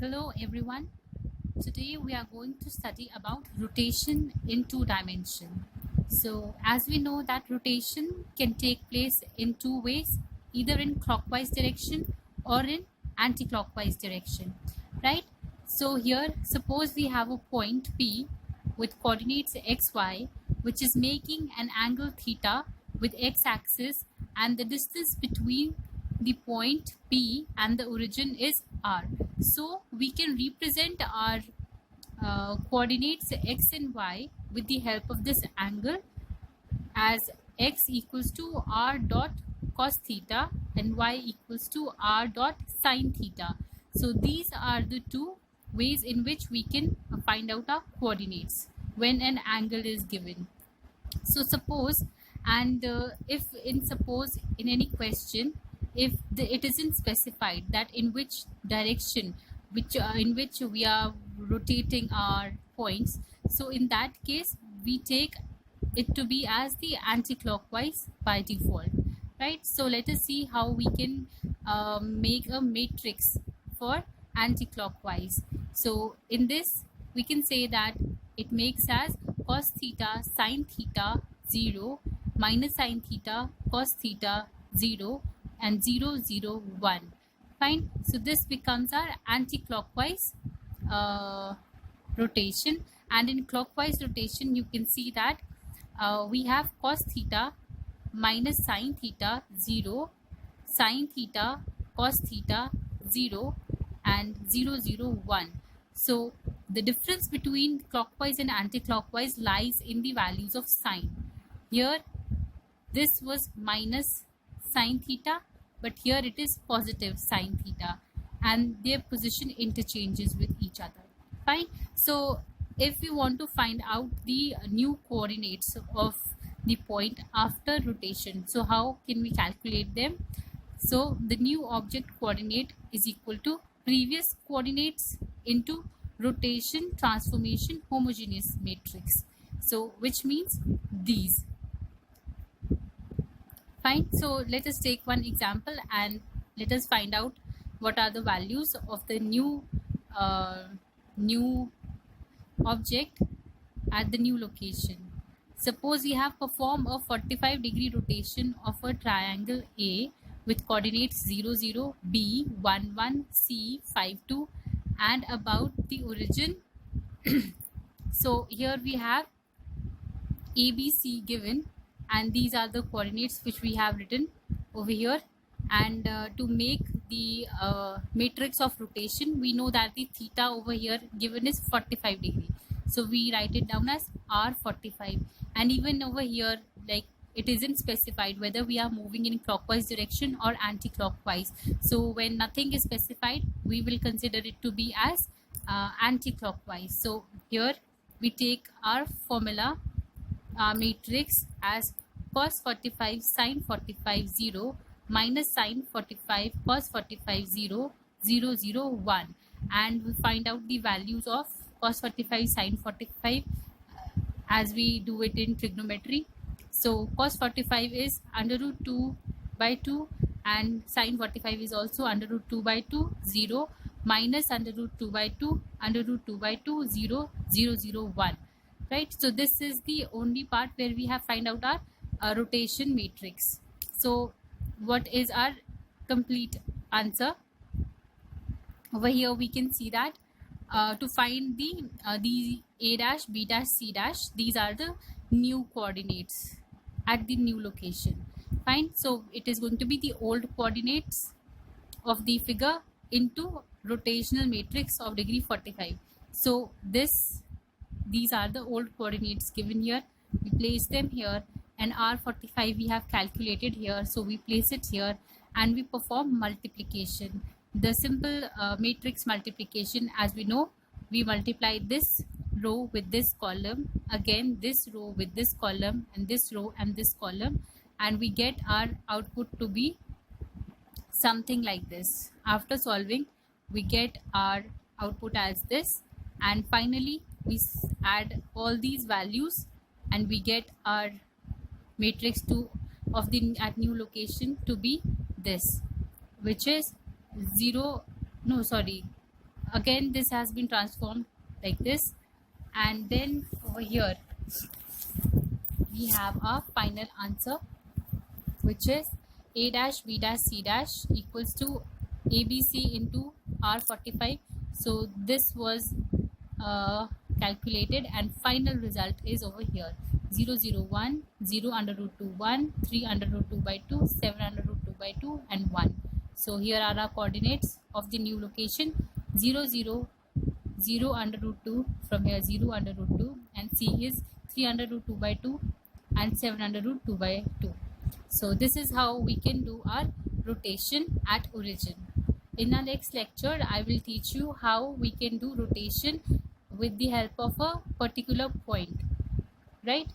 Hello everyone. Today we are going to study about rotation in two dimension. So as we know that rotation can take place in two ways, either in clockwise direction or in anti-clockwise direction, right? So here suppose we have a point P with coordinates xy which is making an angle theta with x-axis, and the distance between the point P and the origin is r. So we can represent our coordinates x and y with the help of this angle as x equals to r dot cos theta and y equals to r dot sin theta. So these are the two ways in which we can find out our coordinates when an angle is given. So suppose, and if in suppose in any question, if it isn't specified that in which direction in which we are rotating our points, so in that case we take it to be as the anti-clockwise by default, right? So let us see how we can make a matrix for anti-clockwise. So in this we can say that it makes as cos theta sin theta 0 minus sin theta cos theta 0 and 0 0 1. Fine. So this becomes our anti-clockwise rotation, and in clockwise rotation you can see that we have cos theta minus sin theta 0, sin theta cos theta 0 and 0 0 1. So the difference between clockwise and anti-clockwise lies in the values of sine. Here this was minus sin theta, but here it is positive sin theta, and their position interchanges with each other. Fine. So if we want to find out the new coordinates of the point after rotation, so how can we calculate them? So the new object coordinate is equal to previous coordinates into rotation transformation homogeneous matrix. So which means these. Fine. So let us take one example and let us find out what are the values of the new object at the new location. Suppose we have performed a 45-degree rotation of a triangle A with coordinates 0 0, B 1 1, C 5 2 and about the origin. So here we have ABC given, and these are the coordinates which we have written over here. And to make the matrix of rotation, we know that the theta over here given is 45 degree, so we write it down as r45. And even over here, like, it isn't specified whether we are moving in clockwise direction or anti-clockwise. So when nothing is specified, we will consider it to be as anti-clockwise. So here we take our formula matrix as cos 45 sin 45 0 minus sin 45 cos 45 0 0 0 1, and we find out the values of cos 45 sin 45 as we do it in trigonometry. So cos 45 is under root 2 by 2 and sin 45 is also under root 2 by 2 0 minus under root 2 by 2 under root 2 by 2 0 0 0 1. Right. So this is the only part where we have find out our rotation matrix. So what is our complete answer? Over here we can see that to find the A dash, B dash, C dash, these are the new coordinates at the new location. Fine. So it is going to be the old coordinates of the figure into rotational matrix of degree 45. So these are the old coordinates given here. We place them here, and r45 we have calculated here, so we place it here and we perform multiplication. The simple matrix multiplication, as we know, we multiply this row with this column, again this row with this column, and this row and this column, and we get our output to be something like this. After solving, we get our output as this, and finally we add all these values and we get our matrix of the at new location to be this, which is again this has been transformed like this, and then over here we have our final answer, which is a dash b dash c dash equals to abc into r45. So this was calculated, and final result is over here 0 0 1 0 under root 2 1 3 under root 2 by 2 7 under root 2 by 2 and 1. So here are our coordinates of the new location: 0 0 0 under root 2, from here 0 under root 2, and c is 3 under root 2 by 2 and 7 under root 2 by 2. So this is how we can do our rotation at origin. In our next lecture, I will teach you how we can do rotation with the help of a particular point, right?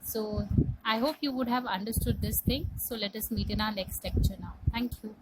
So I hope you would have understood this thing. So let us meet in our next lecture now. Thank you.